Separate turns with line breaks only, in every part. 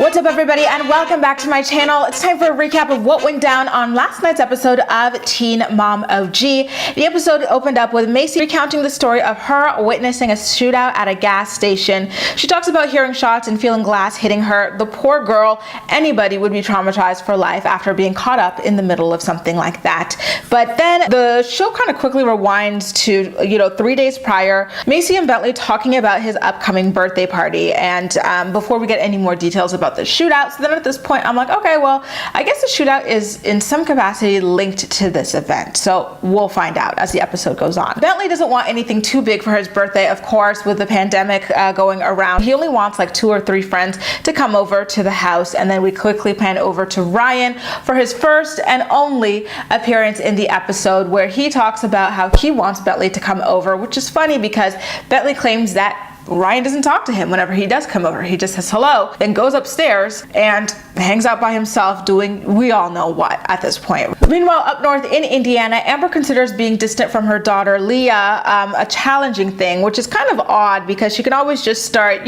What's up, everybody, and welcome back to my channel. It's time for a recap of what went down on last night's episode of Teen Mom OG. The episode opened up with Maci recounting the story of her witnessing a shootout at a gas station. She talks about hearing shots and feeling glass hitting her. The poor girl, anybody would be traumatized for life after being caught up in the middle of something like that. But then the show kind of quickly rewinds to, 3 days prior, Maci and Bentley talking about his upcoming birthday party. And before we get any more details about the shootout, so then at this point I'm like, okay, well, I guess the shootout is in some capacity linked to this event. So we'll find out as the episode goes on. Bentley doesn't want anything too big for his birthday, of course, with the pandemic going around. He only wants like 2 or 3 friends to come over to the house, and then we quickly pan over to Ryan for his first and only appearance in the episode, where he talks about how he wants Bentley to come over, which is funny because Bentley claims that Ryan doesn't talk to him whenever he does come over. He just says hello, then goes upstairs and hangs out by himself doing we all know what at this point. Meanwhile, up north in Indiana, Amber considers being distant from her daughter Leah a challenging thing, which is kind of odd because she can always just start,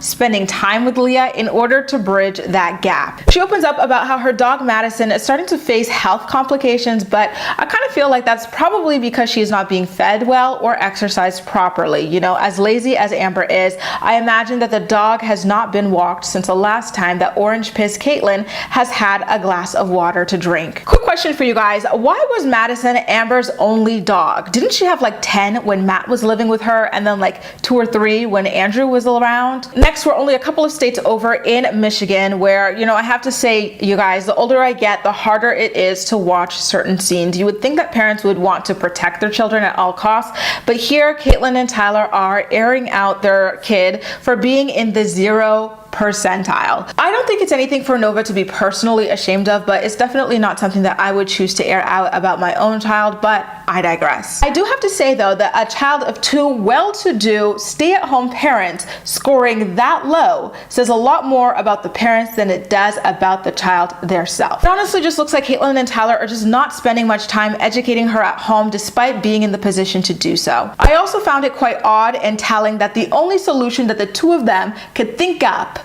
spending time with Leah in order to bridge that gap. She opens up about how her dog Madison is starting to face health complications, but I kind of feel like that's probably because she's not being fed well or exercised properly. As lazy as Amber is, I imagine that the dog has not been walked since the last time that orange piss Caitlin has had a glass of water to drink. Quick question for you guys. Why was Madison Amber's only dog? Didn't she have like 10 when Matt was living with her, and then like 2 or 3 when Andrew was around? Next, we're only a couple of states over in Michigan, where, I have to say, you guys, the older I get, the harder it is to watch certain scenes. You would think that parents would want to protect their children at all costs, but here Caitlin and Tyler are airing out their kid for being in the 0 percentile. I don't think it's anything for Nova to be personally ashamed of, but it's definitely not something that I would choose to air out about my own child, but I digress. I do have to say though that a child of 2 well-to-do stay-at-home parents scoring that low says a lot more about the parents than it does about the child theirself. It honestly just looks like Caitlin and Tyler are just not spending much time educating her at home despite being in the position to do so. I also found it quite odd and telling that the only solution that the 2 of them could think up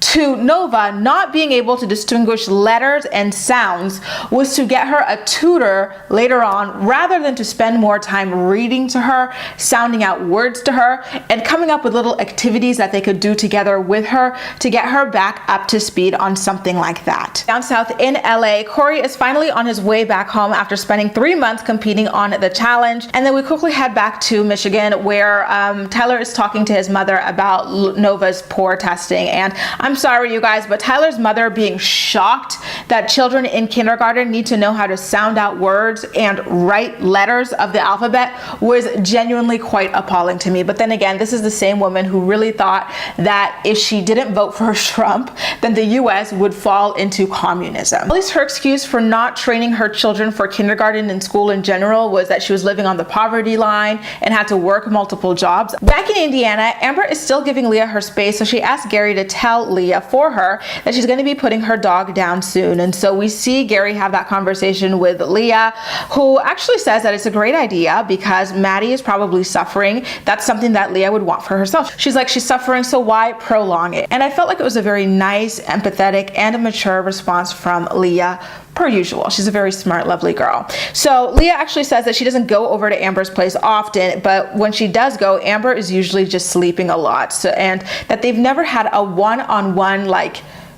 to Nova not being able to distinguish letters and sounds was to get her a tutor later on, rather than to spend more time reading to her, sounding out words to her, and coming up with little activities that they could do together with her to get her back up to speed on something like that. Down south in LA, Corey is finally on his way back home after spending 3 months competing on the challenge, and then we quickly head back to Michigan, where Tyler is talking to his mother about Nova's poor testing. And I'm sorry, you guys, but Tyler's mother being shocked that children in kindergarten need to know how to sound out words and write letters of the alphabet was genuinely quite appalling to me. But then again, this is the same woman who really thought that if she didn't vote for Trump, then the US would fall into communism. At least her excuse for not training her children for kindergarten and school in general was that she was living on the poverty line and had to work multiple jobs. Back in Indiana, Amber is still giving Leah her space, so she asked Gary to tell Leah for her that she's going to be putting her dog down soon. And so we see Gary have that conversation with Leah, who actually says that it's a great idea because Maddie is probably suffering. That's something that Leah would want for herself. She's like, she's suffering, so why prolong it? And I felt like it was a very nice, empathetic, and mature response from Leah. Per usual, she's a very smart, lovely girl. So Leah actually says that she doesn't go over to Amber's place often, but when she does go, Amber is usually just sleeping a lot. So, and that they've never had a one-on-one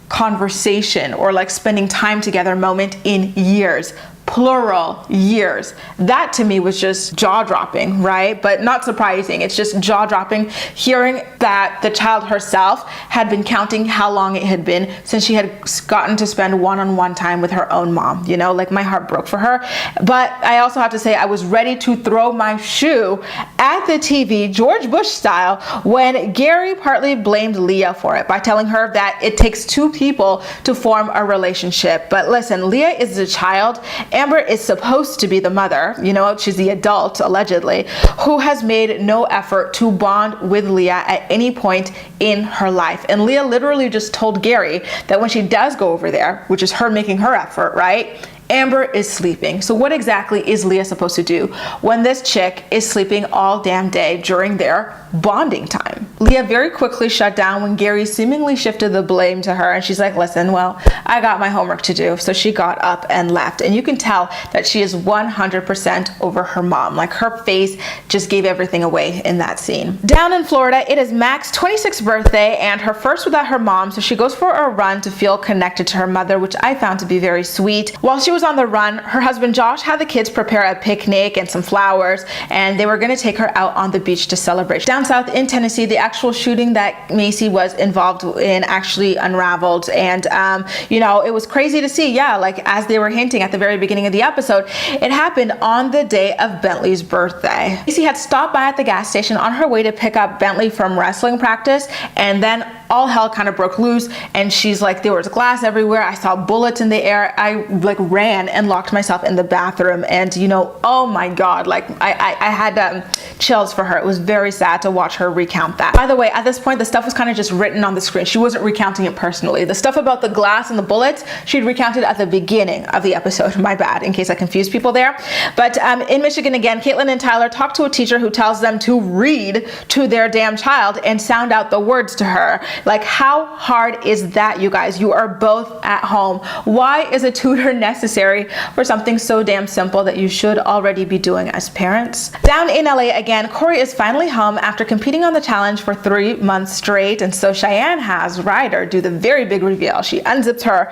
conversation or spending time together moment in years. Plural years. That to me was just jaw-dropping, right? But not surprising. It's just jaw-dropping hearing that the child herself had been counting how long it had been since she had gotten to spend one-on-one time with her own mom. My heart broke for her. But I also have to say I was ready to throw my shoe at the TV, George Bush style, when Gary partly blamed Leah for it by telling her that it takes 2 people to form a relationship. But listen, Leah is the child. Amber is supposed to be the mother, she's the adult, allegedly, who has made no effort to bond with Leah at any point in her life. And Leah literally just told Gary that when she does go over there, which is her making her effort, right? Amber is sleeping. So what exactly is Leah supposed to do when this chick is sleeping all damn day during their bonding time? Leah very quickly shut down when Gary seemingly shifted the blame to her, and she's like, listen, well, I got my homework to do. So she got up and left, and you can tell that she is 100% over her mom. Like, her face just gave everything away in that scene. Down in Florida, it is Mac's 26th birthday and her first without her mom, so she goes for a run to feel connected to her mother, which I found to be very sweet. While she was on the run, her husband Josh had the kids prepare a picnic and some flowers, and they were going to take her out on the beach to celebrate. Down south in Tennessee, the actual shooting that Maci was involved in actually unraveled, and you know, it was crazy to see. Yeah, like as they were hinting at the very beginning of the episode, it happened on the day of Bentley's birthday. Maci had stopped by at the gas station on her way to pick up Bentley from wrestling practice, and then all hell kind of broke loose, and she's like, there was glass everywhere, I saw bullets in the air. I like ran and locked myself in the bathroom, and you know, oh my god, like I had chills for her. It was very sad to watch her recount that. By the way, at this point, the stuff was kind of just written on the screen. She wasn't recounting it personally. The stuff about the glass and the bullets, she'd recounted at the beginning of the episode. My bad, in case I confused people there. But in Michigan again, Caitlin and Tyler talk to a teacher who tells them to read to their damn child and sound out the words to her. Like, how hard is that, you guys? You are both at home. Why is a tutor necessary for something so damn simple that you should already be doing as parents? Down in LA again, Corey is finally home after competing on the challenge for 3 months straight, and so Cheyenne has Ryder do the very big reveal. She unzips her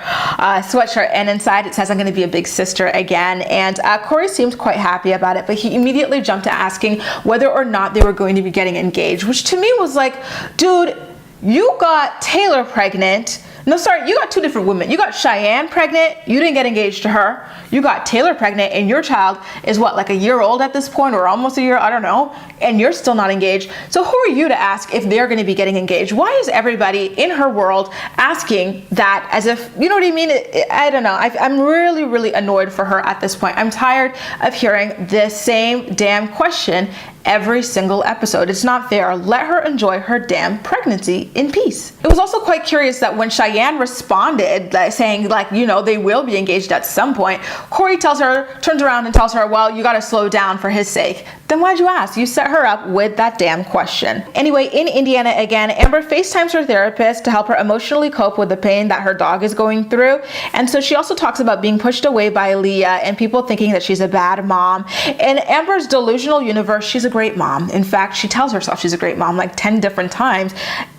sweatshirt, and inside it says, I'm gonna be a big sister again, and Corey seemed quite happy about it, but he immediately jumped to asking whether or not they were going to be getting engaged, which to me was like, dude, you got Taylor pregnant. No, sorry, you got two different women. You got Cheyenne pregnant, you didn't get engaged to her. You got Taylor pregnant, and your child is what, like a year old at this point, or almost a year, I don't know, and you're still not engaged. So who are you to ask if they're gonna be getting engaged? Why is everybody in her world asking that as if, you know what I mean? I don't know, I'm really, really annoyed for her at this point. I'm tired of hearing the same damn question every single episode. It's not fair. Let her enjoy her damn pregnancy in peace. It was also quite curious that when Cheyenne responded, saying like, you know, they will be engaged at some point, Corey turns around and tells her, well, you gotta slow down for his sake. Then why'd you ask? You set her up with that damn question. Anyway, in Indiana again, Amber FaceTimes her therapist to help her emotionally cope with the pain that her dog is going through. And so she also talks about being pushed away by Leah and people thinking that she's a bad mom. In Amber's delusional universe, she's a great mom. In fact, she tells herself she's a great mom like 10 different times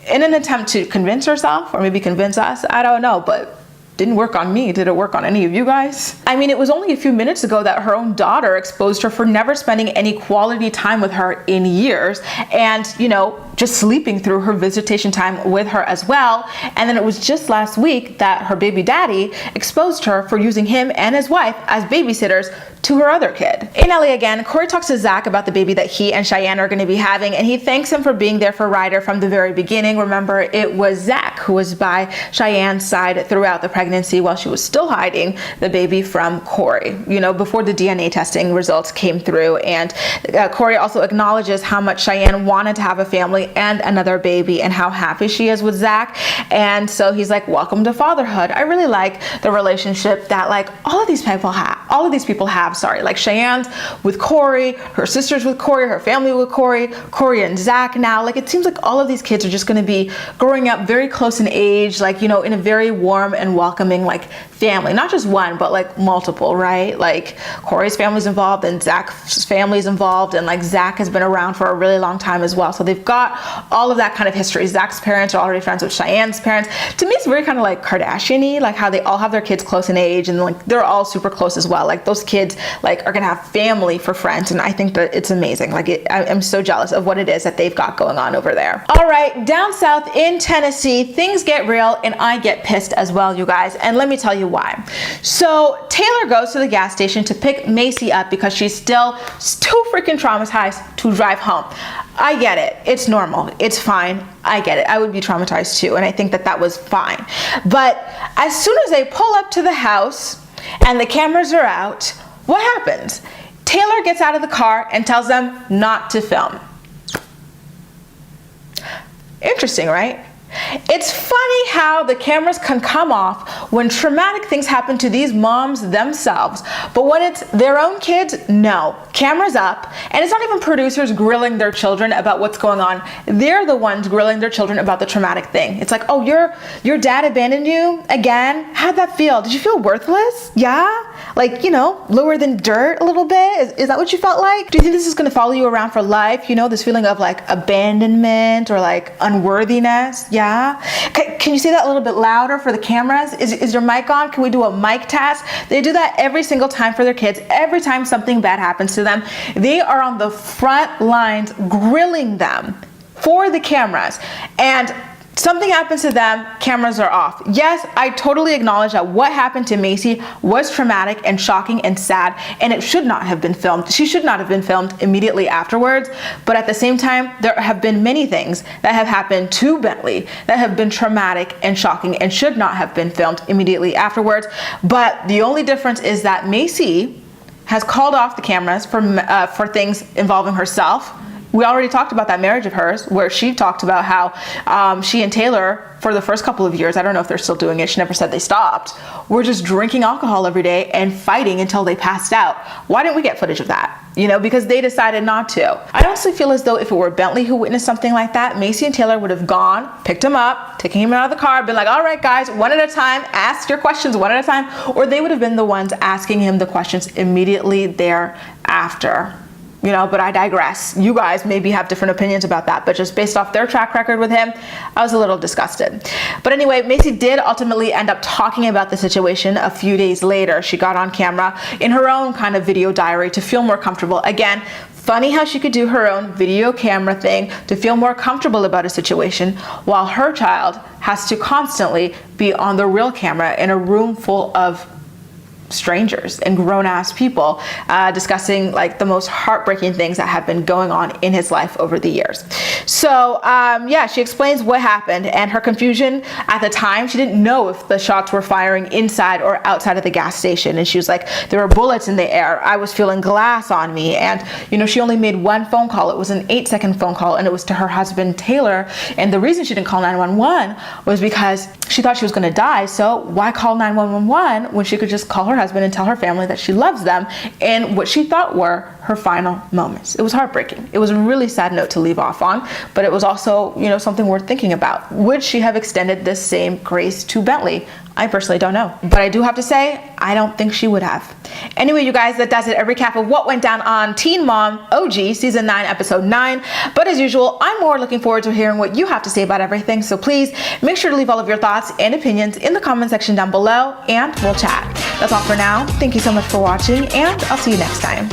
in an attempt to convince herself, or maybe convince us. I don't know, but didn't work on me. Did it work on any of you guys? I mean, it was only a few minutes ago that her own daughter exposed her for never spending any quality time with her in years, and you know, just sleeping through her visitation time with her as well. And then it was just last week that her baby daddy exposed her for using him and his wife as babysitters to her other kid. In LA again, Corey talks to Zach about the baby that he and Cheyenne are going to be having, and he thanks him for being there for Ryder from the very beginning. Remember, it was Zach who was by Cheyenne's side throughout the pregnancy while she was still hiding the baby from Corey, you know, before the DNA testing results came through. And Corey also acknowledges how much Cheyenne wanted to have a family and another baby, and how happy she is with Zach. And so he's like, welcome to fatherhood. I really like the relationship that like all of these people have, like Cheyenne's with Corey, her sisters with Corey, her family with Corey, Corey and Zach now. Like, it seems like all of these kids are just going to be growing up very close in age, like, you know, in a very warm and welcoming like family, not just one, but like multiple, right? Like Corey's family's involved and Zach's family's involved, and like Zach has been around for a really long time as well. So they've got all of that kind of history. Zach's parents are already friends with Cheyenne's parents. To me, it's very kind of like Kardashian-y, like how they all have their kids close in age, and like they're all super close as well. Like those kids like are gonna have family for friends, and I think that it's amazing. Like I'm so jealous of what it is that they've got going on over there. All right, down south in Tennessee, things get real, and I get pissed as well, you guys, and let me tell you why. So Taylor goes to the gas station to pick Maci up because she's still too freaking traumatized to drive home. I get it. It's normal. It's fine. I get it. I would be traumatized too, and I think that that was fine. But as soon as they pull up to the house and the cameras are out, what happens? Taylor gets out of the car and tells them not to film. Interesting, right? It's funny how the cameras can come off when traumatic things happen to these moms themselves, but when it's their own kids, no. Cameras up, and it's not even producers grilling their children about what's going on. They're the ones grilling their children about the traumatic thing. It's like, oh, your dad abandoned you again? How'd that feel? Did you feel worthless? Yeah? Like, lower than dirt a little bit? Is that what you felt like? Do you think this is gonna follow you around for life? This feeling of like abandonment or like unworthiness? Yeah? Can you say that a little bit louder for the cameras? Is your mic on? Can we do a mic test? They do that every single time for their kids. Every time something bad happens to them, they are on the front lines grilling them for the cameras. And something happens to them, cameras are off. Yes, I totally acknowledge that what happened to Maci was traumatic and shocking and sad, and it should not have been filmed. She should not have been filmed immediately afterwards, but at the same time, there have been many things that have happened to Bentley that have been traumatic and shocking and should not have been filmed immediately afterwards. But the only difference is that Maci has called off the cameras for things involving herself. We already talked about that marriage of hers where she talked about how she and Taylor, for the first couple of years, I don't know if they're still doing it, she never said they stopped, were just drinking alcohol every day and fighting until they passed out. Why didn't we get footage of that? Because they decided not to. I honestly feel as though if it were Bentley who witnessed something like that, Maci and Taylor would have gone, picked him up, taken him out of the car, been like, all right guys, one at a time, ask your questions one at a time, or they would have been the ones asking him the questions immediately thereafter. But I digress. You guys maybe have different opinions about that, but just based off their track record with him, I was a little disgusted. But anyway, Maci did ultimately end up talking about the situation a few days later. She got on camera in her own kind of video diary to feel more comfortable. Again, funny how she could do her own video camera thing to feel more comfortable about a situation while her child has to constantly be on the real camera in a room full of strangers and grown-ass people discussing like the most heartbreaking things that have been going on in his life over the years. So yeah, she explains what happened and her confusion at the time. She didn't know if the shots were firing inside or outside of the gas station, and she was like, there were bullets in the air, I was feeling glass on me. And she only made one phone call. It was an 8-second phone call, and it was to her husband Taylor. And the reason she didn't call 911 was because she thought she was going to die. So why call 911 when she could just call her husband and tell her family that she loves them in what she thought were her final moments. It was heartbreaking. It was a really sad note to leave off on, but it was also, something worth thinking about. Would she have extended this same grace to Bentley? I personally don't know, but I do have to say, I don't think she would have. Anyway, you guys, that does it. A recap of what went down on Teen Mom OG Season 9, Episode 9. But as usual, I'm more looking forward to hearing what you have to say about everything. So please make sure to leave all of your thoughts and opinions in the comment section down below, and we'll chat. That's all for now. Thank you so much for watching, and I'll see you next time.